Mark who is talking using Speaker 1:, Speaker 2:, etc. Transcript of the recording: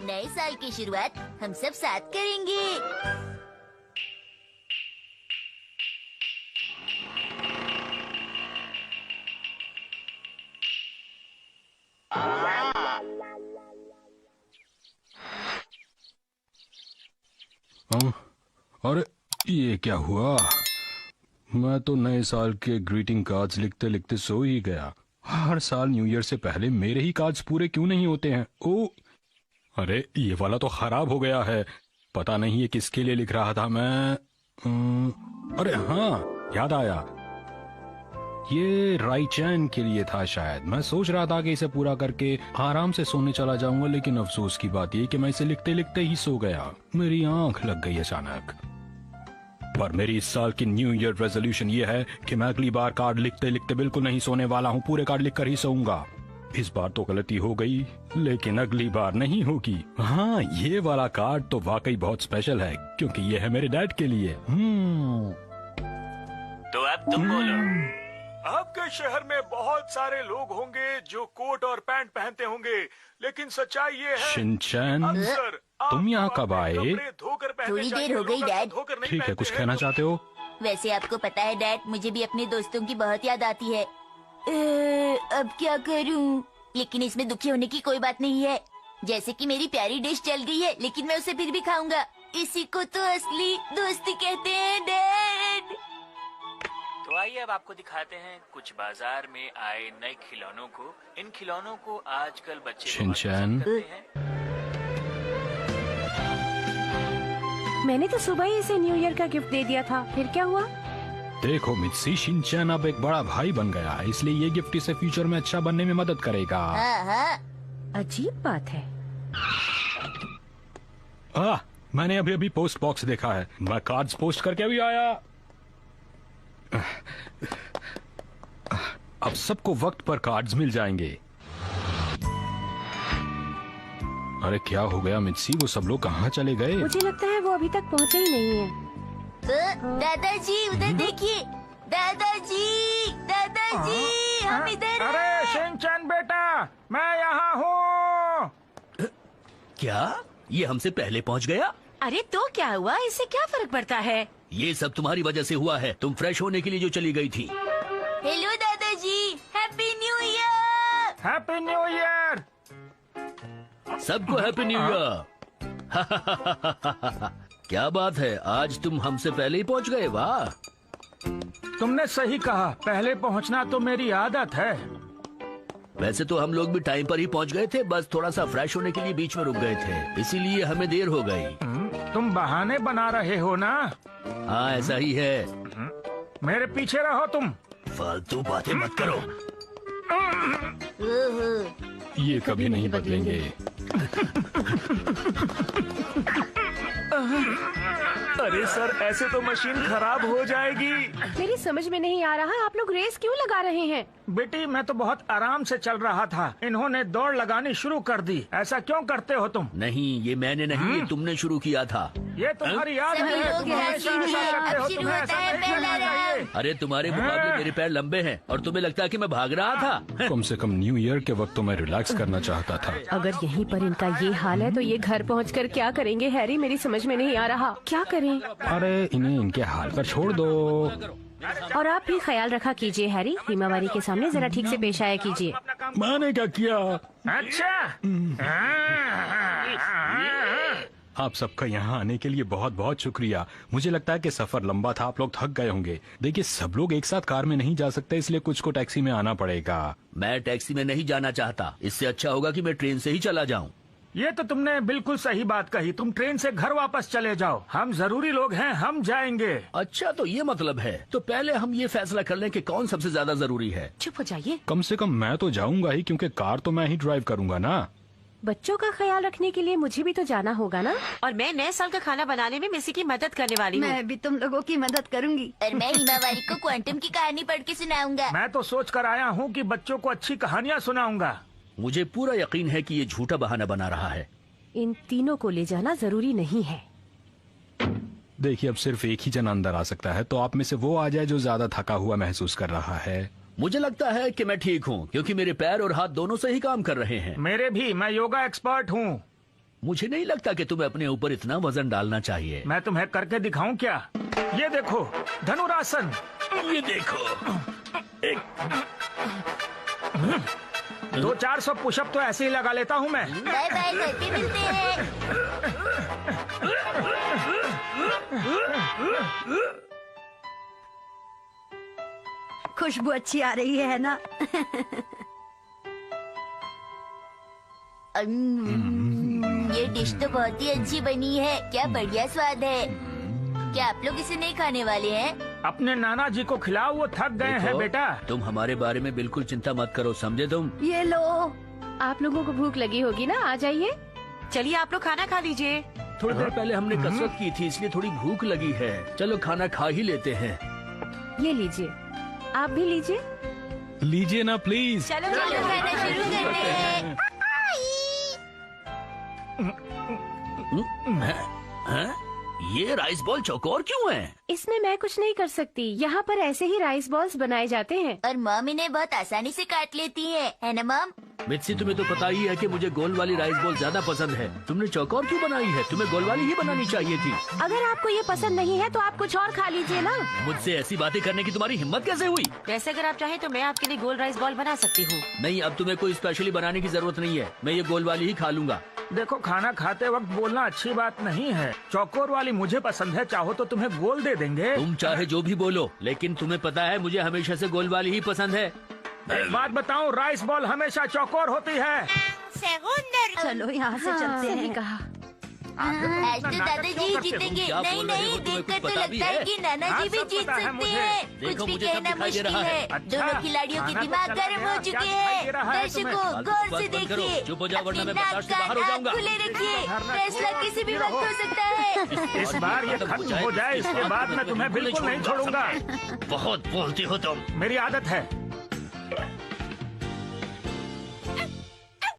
Speaker 1: नए साल की शुरुआत हम सब साथ करेंगे।
Speaker 2: अरे ये क्या हुआ? मैं तो नए साल के ग्रीटिंग कार्ड्स लिखते लिखते सो ही गया। हर साल न्यू ईयर से पहले मेरे ही कार्ड्स पूरे क्यों नहीं होते हैं? ओ, अरे ये वाला तो खराब हो गया है। पता नहीं ये किसके लिए लिख रहा था मैं। अरे हाँ, याद आया, ये राइचैन के लिए था शायद। मैं सोच रहा था कि इसे पूरा करके आराम से सोने चला जाऊंगा, लेकिन अफसोस की बात ये कि मैं इसे लिखते लिखते ही सो गया। मेरी आंख लग गई अचानक। पर मेरी इस साल की न्यू ईयर रेजोल्यूशन ये है कि मैं अगली बार कार्ड लिखते लिखते बिल्कुल नहीं सोने वाला हूँ। पूरे कार्ड लिखकर ही सोऊंगा। इस बार तो गलती हो गई, लेकिन अगली बार नहीं होगी। हाँ, ये वाला कार्ड तो वाकई बहुत स्पेशल है, क्योंकि ये है मेरे डैड के लिए।
Speaker 3: तो अब तुम बोलो।
Speaker 4: आपके शहर में बहुत सारे लोग होंगे जो कोट और पैंट पहनते होंगे, लेकिन सच्चाई ये है
Speaker 2: शिनचैन,
Speaker 4: अक्सर
Speaker 2: तुम यहाँ कब आए?
Speaker 1: थोड़ी देर हो गई डैड।
Speaker 2: ठीक है, कुछ कहना चाहते हो?
Speaker 1: वैसे आपको पता है डैड, मुझे भी अपने दोस्तों की बहुत याद आती है। अब क्या करूं? लेकिन इसमें दुखी होने की कोई बात नहीं है। जैसे कि मेरी प्यारी डिश जल गई है, लेकिन मैं उसे फिर भी खाऊंगा। इसी को तो असली दोस्ती कहते हैं डैड।
Speaker 3: तो आइए अब आपको दिखाते हैं कुछ बाजार में आए नए खिलौनों को। इन खिलौनों को आजकल बच्चे
Speaker 2: शिनचैन,
Speaker 3: बहुत पसंद करते हैं।
Speaker 5: मैंने तो सुबह ही इसे न्यू ईयर का गिफ्ट दे दिया था, फिर क्या हुआ?
Speaker 2: देखो मित्सी, शिनचैन अब एक बड़ा भाई बन गया है, इसलिए ये गिफ्ट इसे फ्यूचर में अच्छा बनने में मदद करेगा।
Speaker 1: हाँ।
Speaker 5: अजीब बात है।
Speaker 2: मैंने अभी अभी पोस्ट बॉक्स देखा है। मैं कार्ड्स पोस्ट करके अभी आया। अब सबको वक्त पर कार्ड्स मिल जाएंगे। अरे क्या हो गया मित्सी, वो सब लोग कहाँ चले गए?
Speaker 5: मुझे लगता है वो अभी तक पहुँचे ही नहीं है।
Speaker 1: दादाजी उधर देखिए। दादाजी, दादाजी, हम इधर
Speaker 4: अरे
Speaker 1: हैं।
Speaker 4: शिनचैन बेटा, मैं यहाँ हूँ।
Speaker 6: क्या ये हमसे पहले पहुंच गया?
Speaker 5: अरे तो क्या हुआ, इससे क्या फर्क पड़ता है?
Speaker 6: ये सब तुम्हारी वजह से हुआ है। तुम फ्रेश होने के लिए जो चली गई थी।
Speaker 1: हेलो दादाजी, happy new year.
Speaker 4: Happy new year.
Speaker 6: सबको हैप्पी न्यू ईयर। क्या बात है, आज तुम हमसे पहले ही पहुंच गए। वाह,
Speaker 4: तुमने सही कहा, पहले पहुँचना तो मेरी आदत है।
Speaker 6: वैसे तो हम लोग भी टाइम पर ही पहुंच गए थे, बस थोड़ा सा फ्रेश होने के लिए बीच में रुक गए थे, इसीलिए हमें देर हो गई।
Speaker 4: तुम बहाने बना रहे हो ना?
Speaker 6: हाँ ऐसा ही है।
Speaker 4: मेरे पीछे रहो तुम।
Speaker 6: फालतू बातें मत करो।
Speaker 2: ये कभी नहीं बदलेंगे।
Speaker 4: अरे सर, ऐसे तो मशीन खराब हो जाएगी।
Speaker 5: मेरी समझ में नहीं आ रहा, आप लोग रेस क्यों लगा रहे हैं?
Speaker 4: बेटी, मैं तो बहुत आराम से चल रहा था, इन्होंने दौड़ लगानी शुरू कर दी। ऐसा क्यों करते हो तुम?
Speaker 6: नहीं, ये मैंने नहीं, ये तुमने शुरू किया था।
Speaker 4: ये तुम्हारी याद
Speaker 1: सभी
Speaker 4: है,
Speaker 1: लोग
Speaker 4: तुम हमेशा
Speaker 1: हंसी
Speaker 4: ऐसा
Speaker 1: हैं।
Speaker 4: करते हो,
Speaker 1: अब शुरू
Speaker 4: तुम्हें
Speaker 1: होता
Speaker 4: ऐसा
Speaker 1: है
Speaker 4: नहीं
Speaker 1: पहला
Speaker 4: करना चाहिए।
Speaker 1: राउंड।
Speaker 6: अरे तुम्हारे मुकाबले मेरे पैर लंबे हैं और तुम्हें लगता है कि मैं भाग रहा था?
Speaker 2: कम से कम न्यू ईयर के वक्त तो मैं रिलैक्स करना चाहता था।
Speaker 5: अगर यहीं पर इनका ये हाल है तो ये घर पहुंचकर क्या करेंगे हैरी? मेरी समझ में नहीं आ रहा, क्या करें?
Speaker 2: अरे इन्हें इनके हाल पर छोड़ दो।
Speaker 5: और आप भी ख्याल रखा कीजिए हैरी, हिमावारी के सामने जरा ठीक से पेश आया कीजिए।
Speaker 2: मैंने क्या किया?
Speaker 4: अच्छा।
Speaker 2: आप सबका यहाँ आने के लिए बहुत बहुत शुक्रिया। मुझे लगता है कि सफर लंबा था, आप लोग थक गए होंगे। देखिए, सब लोग एक साथ कार में नहीं जा सकते, इसलिए कुछ को टैक्सी में आना पड़ेगा।
Speaker 6: मैं टैक्सी में नहीं जाना चाहता, इससे अच्छा होगा कि मैं ट्रेन से ही चला जाऊं।
Speaker 4: ये तो तुमने बिल्कुल सही बात कही। तुम ट्रेन से घर वापस चले जाओ, हम जरूरी लोग हैं, हम जाएंगे।
Speaker 6: अच्छा, तो ये मतलब है। तो पहले हम ये फैसला कर लें कि कौन सबसे ज्यादा जरूरी है।
Speaker 5: चुप हो जाइए।
Speaker 2: कम से कम मैं तो जाऊंगा ही, क्योंकि कार तो मैं ही ड्राइव करूंगा ना।
Speaker 5: बच्चों का ख्याल रखने के लिए मुझे भी तो जाना होगा ना। और मैं नए साल का खाना बनाने में मिसी की मदद करने वाली हूँ।
Speaker 7: मैं भी तुम लोगों की मदद करूंगी।
Speaker 1: और मैं हिमावारी को क्वांटम की कहानी पढ़ के सुनाऊंगा।
Speaker 4: मैं तो सोच कर आया हूँ कि बच्चों को अच्छी कहानियाँ सुनाऊंगा।
Speaker 6: मुझे पूरा यकीन है कि ये झूठा बहाना बना रहा है।
Speaker 5: इन तीनों को ले जाना जरूरी नहीं है।
Speaker 2: देखिए, अब सिर्फ एक ही जन अंदर आ सकता है, तो आप में से वो आ जाए जो ज्यादा थका हुआ महसूस कर रहा है।
Speaker 6: मुझे लगता है कि मैं ठीक हूँ, क्योंकि मेरे पैर और हाथ दोनों से ही काम कर रहे हैं।
Speaker 4: मेरे भी, मैं योगा एक्सपर्ट हूँ।
Speaker 6: मुझे नहीं लगता कि तुम्हें अपने ऊपर इतना वजन डालना चाहिए।
Speaker 4: मैं तुम्हें करके दिखाऊं क्या? ये देखो, धनुरासन।
Speaker 6: ये देखो,
Speaker 4: 200-400 पुशअप तो ऐसे ही लगा लेता हूँ मैं।
Speaker 1: बाय बाय, घर पे मिलते हैं।
Speaker 7: खुशबू अच्छी आ रही है ना?
Speaker 1: ये डिश तो बहुत ही अच्छी बनी है। क्या बढ़िया स्वाद है। क्या आप लोग इसे नहीं खाने वाले हैं?
Speaker 4: अपने नाना जी को खिलाओ, वो थक गए हैं
Speaker 6: देखो,
Speaker 4: बेटा।
Speaker 6: तुम हमारे बारे में बिल्कुल चिंता मत करो, समझे तुम?
Speaker 7: ये लो।
Speaker 5: आप लोगों को भूख लगी होगी ना, आ जाइए। चलिए आप लोग खाना खा लीजिए।
Speaker 6: थोड़ी देर पहले हमने कसरत की थी, इसलिए थोड़ी भूख लगी है। चलो खाना खा ही लेते हैं।
Speaker 5: ये लीजिए, आप भी लीजिए।
Speaker 2: लीजिए ना प्लीज।
Speaker 5: चलो
Speaker 1: चलो खाना शुरू करते हैं।
Speaker 6: हैं? ये राइस बॉल चौकोर क्यों है?
Speaker 5: इसमें मैं कुछ नहीं कर सकती। यहाँ पर ऐसे ही राइस बॉल्स बनाए जाते हैं।
Speaker 1: और मॉम इन्हें बहुत आसानी से काट लेती है ना मॉम?
Speaker 6: मित्सी, तुम्हें तो पता ही है कि मुझे गोल वाली राइस बॉल ज्यादा पसंद है। तुमने चौकोर क्यों बनाई है? तुम्हें गोल वाली ही बनानी चाहिए थी।
Speaker 5: अगर आपको ये पसंद नहीं है तो आप कुछ और खा लीजिए ना।
Speaker 6: मुझसे ऐसी बातें करने की तुम्हारी हिम्मत कैसे हुई?
Speaker 5: वैसे अगर आप चाहें तो मैं आपके लिए गोल राइस बॉल बना सकती हूँ।
Speaker 6: नहीं, अब तुम्हें कोई स्पेशली बनाने की जरूरत नहीं है। मैं ये गोल वाली ही खा लूंगा।
Speaker 4: देखो, खाना खाते वक्त बोलना अच्छी बात नहीं है। चौकोर वाली मुझे पसंद है, चाहो तो तुम्हें गोल दे देंगे।
Speaker 6: तुम चाहे जो भी बोलो, लेकिन तुम्हें पता है मुझे हमेशा से गोल वाली ही पसंद है।
Speaker 4: एक बात बताऊं, राइस बॉल हमेशा चौकोर होती है।
Speaker 7: चलो यहाँ से चलते
Speaker 5: सही
Speaker 7: हैं।
Speaker 5: कहा।
Speaker 1: आज तो दादाजी जीतेंगे।
Speaker 6: क्या
Speaker 1: नहीं
Speaker 6: बोल रहे
Speaker 1: नहीं,
Speaker 6: हो? तुम्हें
Speaker 1: देखकर
Speaker 6: कुछ
Speaker 1: तो
Speaker 6: पता भी
Speaker 1: लगता है
Speaker 6: है?
Speaker 1: कि नाना
Speaker 4: हाँ,
Speaker 1: जी भी
Speaker 4: सब
Speaker 1: जीत
Speaker 4: पता है
Speaker 1: सकते
Speaker 4: मुझे।
Speaker 1: हैं।
Speaker 6: देखो,
Speaker 1: कुछ भी
Speaker 6: मुझे सब
Speaker 1: कहना
Speaker 6: दिखाई दे
Speaker 1: मुश्किल
Speaker 6: रहा है।
Speaker 1: है।
Speaker 4: अच्छा,
Speaker 1: दोनों खिलाड़ियों के
Speaker 4: खाना तो
Speaker 1: दिमाग
Speaker 4: चल
Speaker 1: गर्म
Speaker 4: गया,
Speaker 1: हो
Speaker 4: क्या
Speaker 1: चुके
Speaker 4: दिखाई
Speaker 1: हैं।
Speaker 4: दे रहा है
Speaker 1: दर्शकों,
Speaker 4: तुम्हें?
Speaker 1: गौर
Speaker 6: बात
Speaker 1: से
Speaker 6: बंद करो,
Speaker 1: देखिए।
Speaker 6: चुप हो जाओ वरना
Speaker 1: अपनी
Speaker 6: मैं बर्दाश्त से बाहर हो
Speaker 1: नाक
Speaker 6: जाऊंगा।
Speaker 1: खुले रखिए।
Speaker 4: धरना
Speaker 1: फैसला
Speaker 4: छोड़ो,
Speaker 1: किसी भी
Speaker 4: फिर
Speaker 1: वक्त
Speaker 4: हो।
Speaker 1: हो सकता है।
Speaker 4: इस बार ये खत्म हो जाए, इसके बाद मैं तुम्हें बिल्कुल नहीं छोड़ूंगा।
Speaker 6: बहुत बोलती हो तुम।
Speaker 4: मेरी आदत है।